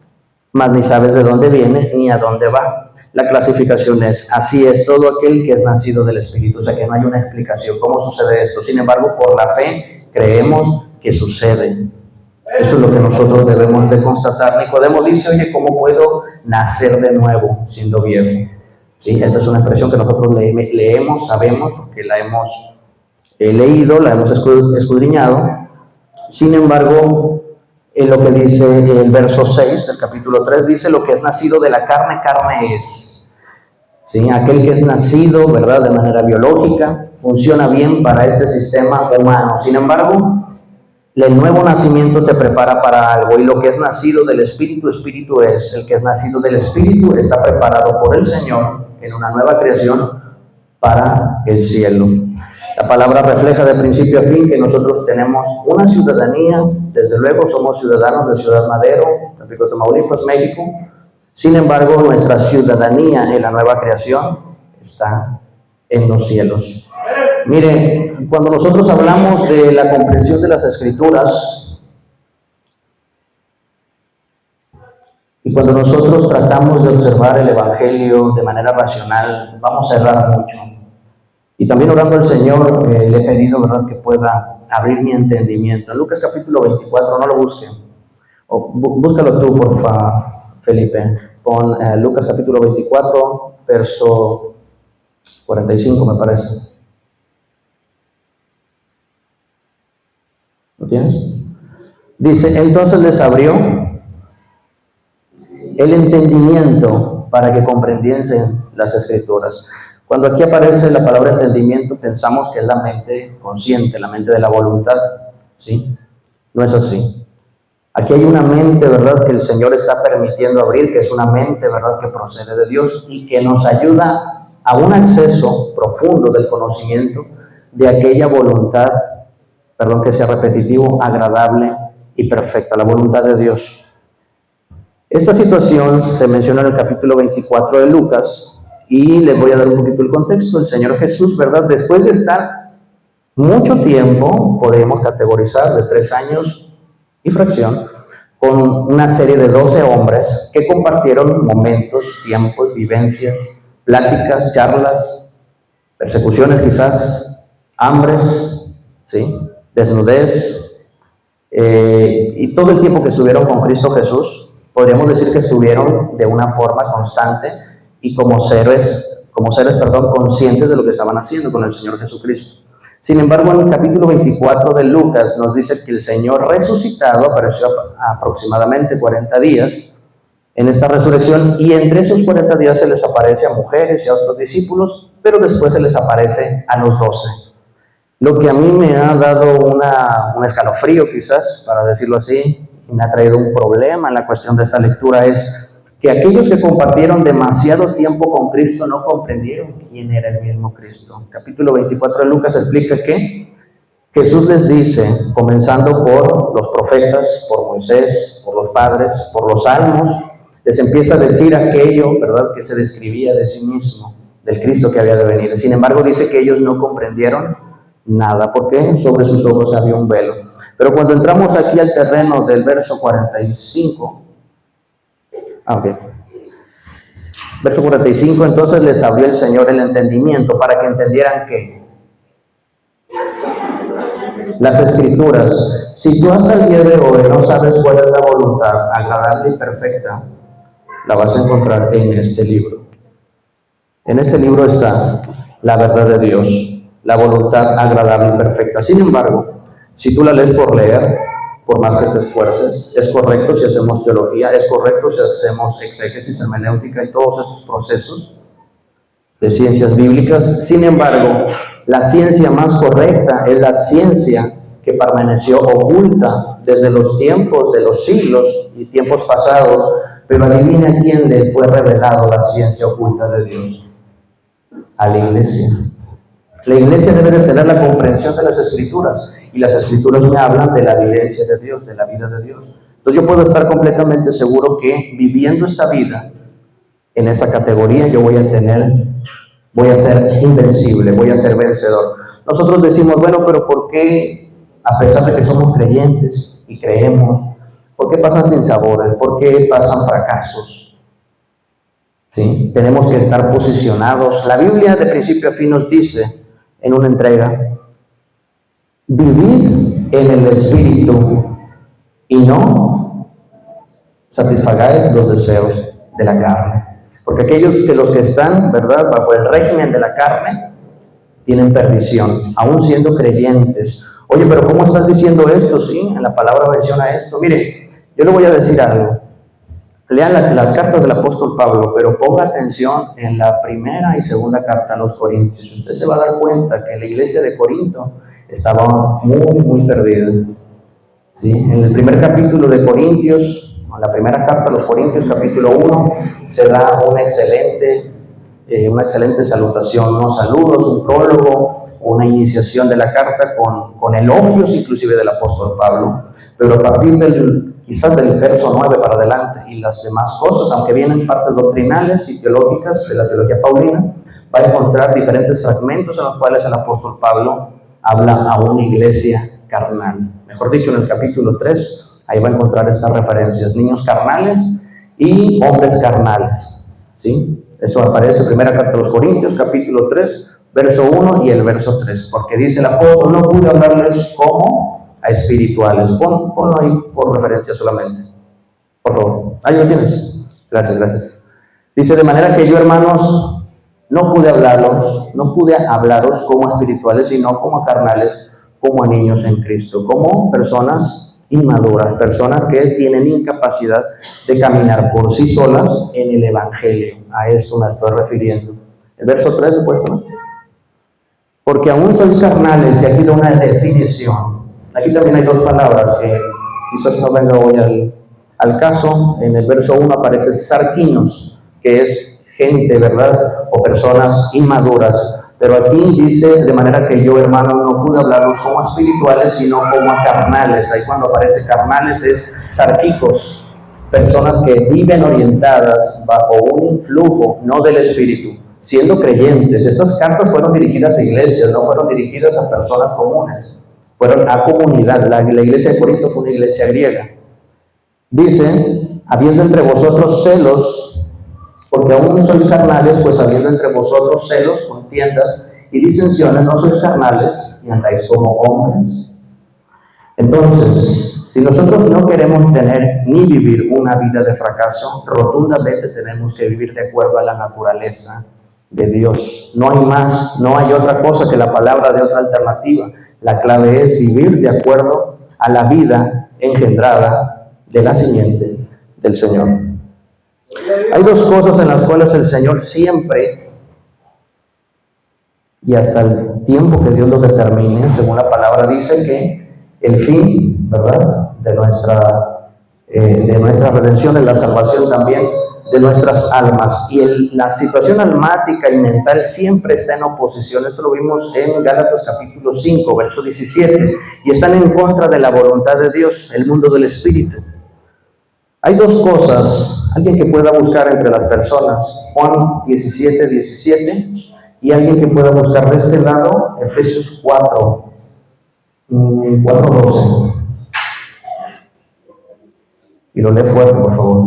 mas ni sabes de dónde viene ni a dónde va. La clasificación es, así es todo aquel que es nacido del Espíritu, o sea que no hay una explicación. ¿Cómo sucede esto? Sin embargo, por la fe creemos que sucede. Eso es lo que nosotros debemos de constatar. Nicodemo dice, oye, ¿cómo puedo nacer de nuevo siendo viejo? ¿Sí? Esa es una expresión que nosotros leemos, sabemos, porque la hemos leído, la hemos escudriñado. Sin embargo, en lo que dice el verso 6 del capítulo 3, dice, lo que es nacido de la carne, carne es. ¿Sí? Aquel que es nacido, ¿verdad?, de manera biológica, funciona bien para este sistema humano. Sin embargo, el nuevo nacimiento te prepara para algo, y lo que es nacido del Espíritu, Espíritu es. El que es nacido del Espíritu está preparado por el Señor en una nueva creación para el cielo. La palabra refleja de principio a fin que nosotros tenemos una ciudadanía, desde luego somos ciudadanos de Ciudad Madero, Tampico, Tamaulipas, México. Sin embargo, nuestra ciudadanía en la nueva creación está en los cielos. Mire, cuando nosotros hablamos de la comprensión de las Escrituras y cuando nosotros tratamos de observar el Evangelio de manera racional, vamos a errar mucho. Y también orando al Señor, le he pedido, ¿verdad?, que pueda abrir mi entendimiento. En Lucas capítulo 24, no lo busquen, búscalo tú, por favor, Felipe. Pon Lucas capítulo 24, verso 45, me parece. ¿Lo tienes? Dice, entonces les abrió el entendimiento para que comprendiesen las Escrituras. Cuando aquí aparece la palabra entendimiento, pensamos que es la mente consciente, la mente de la voluntad, ¿sí? No es así. Aquí hay una mente, ¿verdad?, que el Señor está permitiendo abrir, que es una mente, ¿verdad?, que procede de Dios y que nos ayuda a un acceso profundo del conocimiento de aquella voluntad, perdón que sea repetitivo, agradable y perfecta, la voluntad de Dios. Esta situación se menciona en el capítulo 24 de Lucas y les voy a dar un poquito el contexto. El Señor Jesús, ¿verdad?, después de estar mucho tiempo, podríamos categorizar de 3 años y fracción, con una serie de 12 hombres que compartieron momentos, tiempos, vivencias, pláticas, charlas, persecuciones quizás, hambres, ¿sí?, desnudez, y todo el tiempo que estuvieron con Cristo Jesús, podríamos decir que estuvieron de una forma constante y como seres, conscientes de lo que estaban haciendo con el Señor Jesucristo. Sin embargo, en el capítulo 24 de Lucas nos dice que el Señor resucitado apareció aproximadamente 40 días en esta resurrección, y entre esos 40 días se les aparece a mujeres y a otros discípulos, pero después se les aparece a los 12. Lo que a mí me ha dado un escalofrío, quizás, para decirlo así, y me ha traído un problema en la cuestión de esta lectura, es que aquellos que compartieron demasiado tiempo con Cristo no comprendieron quién era el mismo Cristo. Capítulo 24 de Lucas explica que Jesús les dice, comenzando por los profetas, por Moisés, por los padres, por los salmos, les empieza a decir aquello, ¿verdad?, que se describía de sí mismo, del Cristo que había de venir. Sin embargo, dice que ellos no comprendieron nada, porque sobre sus ojos había un velo. Pero cuando entramos aquí al terreno del verso 45, verso 45, entonces les abrió el Señor el entendimiento para que entendieran Las Escrituras. Si tú hasta el día de hoy no sabes cuál es la voluntad agradable y perfecta, la vas a encontrar en este libro. En este libro está la verdad de Dios, la voluntad agradable y perfecta. Sin embargo, si tú la lees por leer, por más que te esfuerces, es correcto si hacemos teología, es correcto si hacemos exégesis, hermenéutica y todos estos procesos de ciencias bíblicas. Sin embargo, la ciencia más correcta es la ciencia que permaneció oculta desde los tiempos de los siglos y tiempos pasados, pero adivina a quién le fue revelado la ciencia oculta de Dios. A la iglesia. La iglesia debe de tener la comprensión de las Escrituras, y las Escrituras me hablan de la vivencia de Dios, de la vida de Dios. Entonces yo puedo estar completamente seguro que viviendo esta vida, en esta categoría, yo voy a ser invencible, voy a ser vencedor. Nosotros decimos, bueno, pero ¿por qué, a pesar de que somos creyentes y creemos, por qué pasan sinsabores? ¿Por qué pasan fracasos? ¿Sí? Tenemos que estar posicionados. La Biblia de principio a fin nos dice en una entrega, vivid en el Espíritu y no satisfagáis los deseos de la carne. Porque los que están, ¿verdad?, bajo el régimen de la carne, tienen perdición, aún siendo creyentes. Oye, pero ¿cómo estás diciendo esto? Sí, en la palabra menciona esto. Mire, yo le voy a decir algo. Lean las cartas del apóstol Pablo, pero ponga atención en la primera y segunda carta a los Corintios. Usted se va a dar cuenta que la iglesia de Corinto estaba muy perdida. ¿Sí? En el primer capítulo de Corintios, en la primera carta a los Corintios, capítulo 1, se da una excelente salutación, unos saludos, un prólogo, una iniciación de la carta con elogios inclusive del apóstol Pablo, pero a partir quizás del verso 9 para adelante y las demás cosas, aunque vienen partes doctrinales y teológicas de la teología paulina, va a encontrar diferentes fragmentos en los cuales el apóstol Pablo habla a una iglesia carnal. Mejor dicho, en el capítulo 3, ahí va a encontrar estas referencias, niños carnales y hombres carnales. ¿Sí? Esto aparece en primera carta a los Corintios, capítulo 3, verso 1 y el verso 3, porque dice el apóstol, no pude hablarles como a espirituales. Ponlo ahí por referencia solamente, por favor. Ahí lo tienes. Gracias. Dice, de manera que yo, hermanos, no pude hablaros como a espirituales, sino como a carnales, como a niños en Cristo, como personas inmaduras, personas que tienen incapacidad de caminar por sí solas en el Evangelio. A esto me estoy refiriendo. El verso 3, después, ¿no? Porque aún sois carnales, y aquí da una definición. Aquí también hay dos palabras que quizás no venga hoy al caso. En el verso 1 aparece sarquinos, que es gente, ¿verdad? O personas inmaduras. Pero aquí dice, de manera que yo, hermano, no pude hablarlos como espirituales, sino como a carnales. Ahí cuando aparece carnales es sarquicos, personas que viven orientadas bajo un influjo, no del Espíritu, siendo creyentes. Estas cartas fueron dirigidas a iglesias, no fueron dirigidas a personas comunes, fueron a comunidad. La iglesia de Corinto fue una iglesia griega. Dice, habiendo entre vosotros celos, porque aún sois carnales, pues habiendo entre vosotros celos, contiendas y disensiones, no sois carnales y andáis como hombres. Entonces, si nosotros no queremos tener ni vivir una vida de fracaso, rotundamente tenemos que vivir de acuerdo a la naturaleza de Dios. No hay más, no hay otra cosa que la palabra de otra alternativa. La clave es vivir de acuerdo a la vida engendrada de la simiente del Señor. Hay dos cosas en las cuales el Señor siempre y hasta el tiempo que Dios lo determine, según la palabra dice que el fin, ¿verdad?, de nuestra redención es la salvación también de nuestras almas. Y la situación almática y mental siempre está en oposición. Esto lo vimos en Gálatas capítulo 5, verso 17. Y están en contra de la voluntad de Dios, el mundo del espíritu. Hay dos cosas, alguien que pueda buscar entre las personas, Juan 17, 17, y alguien que pueda buscar de este lado, Efesios 4, 12. Y lo lee fuerte, por favor.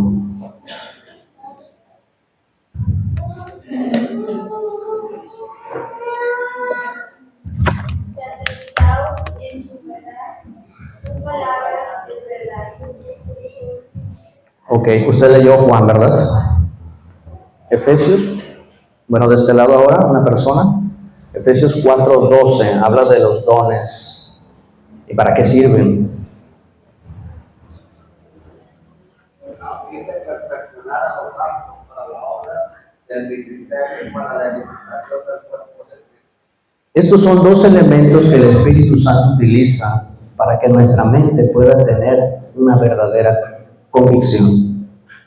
Santificaos en su Ok, usted leyó Juan, ¿verdad? Efesios. Bueno, de este lado ahora, una persona. Efesios 4:12 habla de los dones y para qué sirven. Estos son dos elementos que el Espíritu Santo utiliza para que nuestra mente pueda tener una verdadera convicción.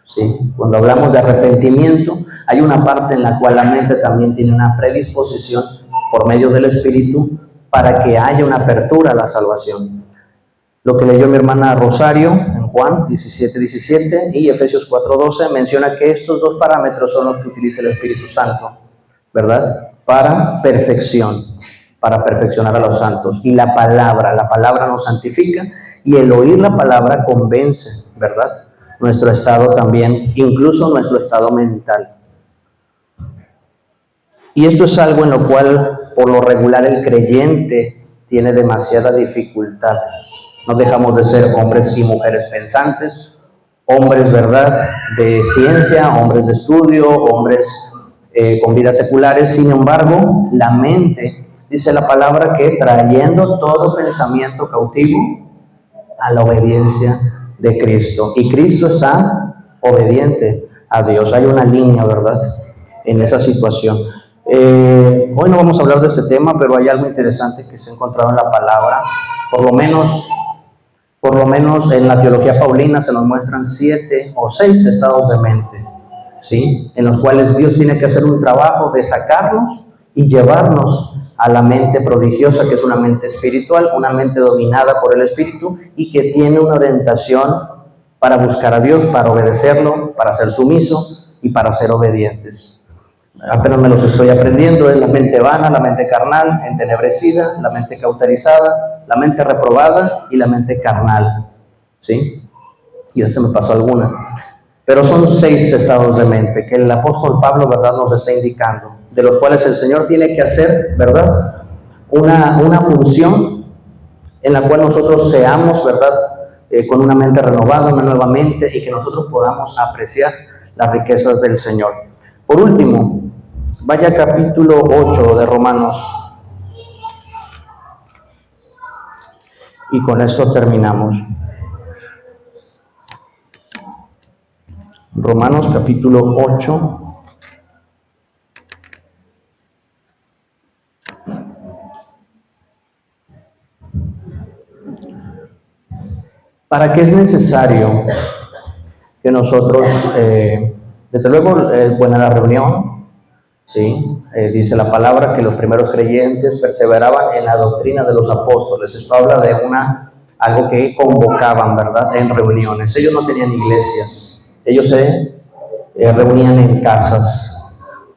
¿Sí? Cuando hablamos de arrepentimiento, hay una parte en la cual la mente también tiene una predisposición por medio del Espíritu para que haya una apertura a la salvación. Lo que leyó mi hermana Rosario en Juan 17:17 y Efesios 4:12 menciona que estos dos parámetros son los que utiliza el Espíritu Santo, ¿verdad? Para perfección, para perfeccionar a los santos. Y la palabra nos santifica y el oír la palabra convence, ¿verdad? Nuestro estado también, incluso nuestro estado mental. Y esto es algo en lo cual, por lo regular, el creyente tiene demasiada dificultad. No dejamos de ser hombres y mujeres pensantes, hombres, ¿verdad?, de ciencia, hombres de estudio, hombres con vidas seculares. Sin embargo, la mente, dice la palabra, que trayendo todo pensamiento cautivo a la obediencia de Cristo. Y Cristo está obediente a Dios. Hay una línea, ¿verdad?, en esa situación. Hoy no vamos a hablar de este tema, pero hay algo interesante que se ha encontrado en la palabra. Por lo menos en la teología paulina se nos muestran 7 o 6 estados de mente, ¿sí?, en los cuales Dios tiene que hacer un trabajo de sacarnos y llevarnos a la mente prodigiosa, que es una mente espiritual, una mente dominada por el Espíritu y que tiene una orientación para buscar a Dios, para obedecerlo, para ser sumiso y para ser obedientes. Apenas me los estoy aprendiendo. Es la mente vana, la mente carnal, entenebrecida, la mente cauterizada, la mente reprobada y la mente carnal, ¿sí? Y ya se me pasó alguna. Pero son 6 estados de mente que el apóstol Pablo, ¿verdad?, nos está indicando, de los cuales el Señor tiene que hacer, ¿verdad?, una función en la cual nosotros seamos, ¿verdad?, con una mente renovada, una nueva mente, y que nosotros podamos apreciar las riquezas del Señor. Por último, vaya a capítulo 8 de Romanos. Y con eso terminamos. Romanos capítulo 8. ¿Para qué es necesario que nosotros, desde luego, buena la reunión, ¿sí? Dice la palabra que los primeros creyentes perseveraban en la doctrina de los apóstoles. Esto habla de algo que convocaban, ¿verdad?, en reuniones. Ellos no tenían iglesias, ellos se reunían en casas.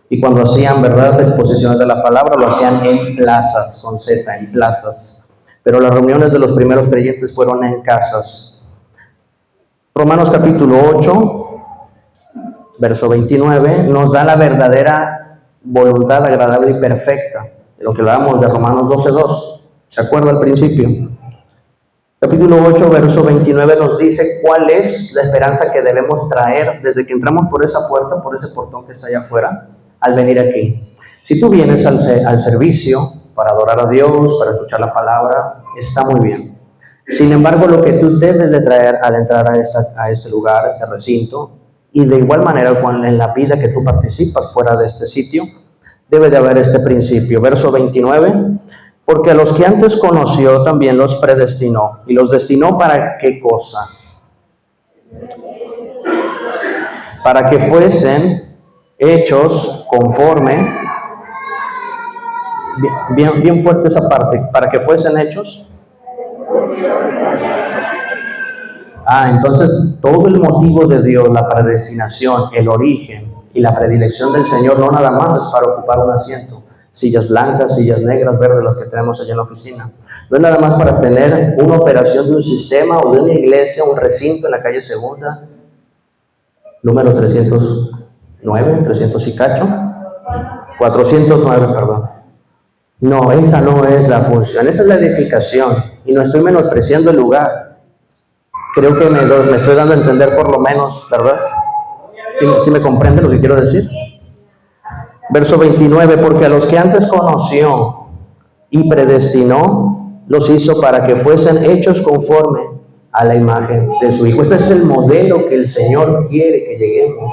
Y cuando hacían, ¿verdad?, exposiciones de la palabra, lo hacían en plazas, con Z, en plazas. Pero las reuniones de los primeros creyentes fueron en casas. Romanos capítulo 8, verso 29, nos da la verdadera voluntad agradable y perfecta, de lo que hablábamos de Romanos 12:2. ¿Se acuerda al principio? Capítulo 8, verso 29 nos dice cuál es la esperanza que debemos traer desde que entramos por esa puerta, por ese portón que está allá afuera, al venir aquí. Si tú vienes al servicio para adorar a Dios, para escuchar la palabra, está muy bien. Sin embargo, lo que tú debes de traer al entrar a este lugar, a este recinto, y de igual manera en la vida que tú participas fuera de este sitio, debe de haber este principio. Verso 29, porque a los que antes conoció también los predestinó. ¿Y los destinó para qué cosa? Para que fuesen hechos conforme, bien fuerte esa parte, para que fuesen hechos. Entonces todo el motivo de Dios, la predestinación, el origen y la predilección del Señor no nada más es para ocupar un asiento, sillas blancas, sillas negras, verdes, las que tenemos allá en la oficina. No es nada más para tener una operación de un sistema o de una iglesia, un recinto en la calle Segunda, número 309, 300 y cacho, 409, perdón. No, esa no es la función, esa es la edificación, y no estoy menospreciando el lugar. Creo que me estoy dando a entender por lo menos, ¿verdad? ¿Sí me comprende lo que quiero decir? Verso 29, porque a los que antes conoció y predestinó, los hizo para que fuesen hechos conforme a la imagen de su Hijo. Ese es el modelo que el Señor quiere que lleguemos.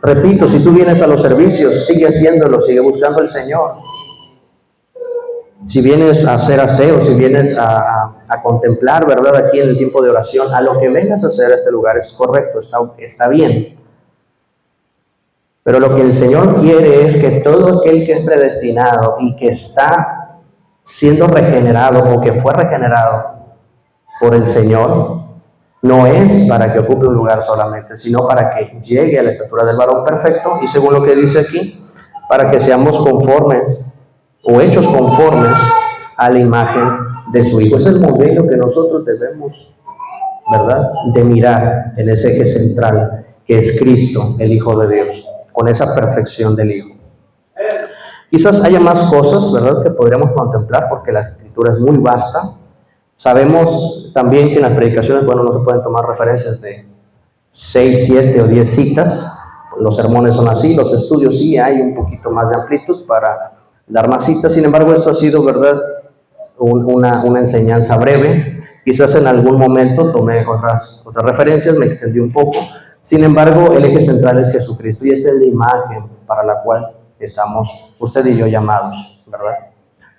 Repito, si tú vienes a los servicios, sigue haciéndolo, sigue buscando al Señor. Si vienes a hacer aseo, si vienes a contemplar, ¿verdad? Aquí en el tiempo de oración, a lo que vengas a hacer a este lugar es correcto, está bien. Pero lo que el Señor quiere es que todo aquel que es predestinado y que está siendo regenerado o que fue regenerado por el Señor, no es para que ocupe un lugar solamente, sino para que llegue a la estatura del varón perfecto y según lo que dice aquí, para que seamos conformes o hechos conformes a la imagen de su Hijo. Es el modelo que nosotros debemos, ¿verdad?, de mirar en ese eje central que es Cristo, el Hijo de Dios, con esa perfección del Hijo. Quizás haya más cosas, ¿verdad?, que podríamos contemplar porque la Escritura es muy vasta. Sabemos también que en las predicaciones, bueno, no se pueden tomar referencias de 6, 7 o 10 citas. Los sermones son así, los estudios sí hay un poquito más de amplitud para dar más citas. Sin embargo, esto ha sido, ¿verdad?, una enseñanza breve. Quizás en algún momento tomé otras referencias, me extendí un poco. Sin embargo, el eje central es Jesucristo y esta es la imagen para la cual estamos usted y yo llamados, ¿verdad?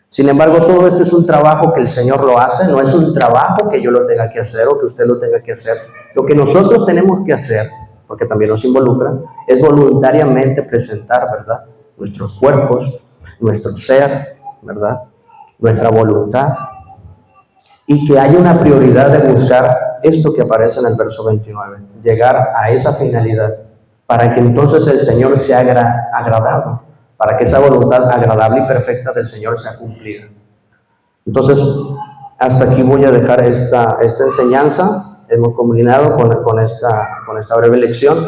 Sin embargo, todo esto es un trabajo que el Señor lo hace, no es un trabajo que yo lo tenga que hacer o que usted lo tenga que hacer. Lo que nosotros tenemos que hacer, porque también nos involucra, es voluntariamente presentar, ¿verdad?, nuestros cuerpos, nuestro ser, ¿verdad?, nuestra voluntad, y que haya una prioridad de buscar esto que aparece en el verso 29, llegar a esa finalidad, para que entonces el Señor sea agradado, para que esa voluntad agradable y perfecta del Señor sea cumplida. Entonces, hasta aquí voy a dejar esta enseñanza. Hemos combinado con esta breve lección.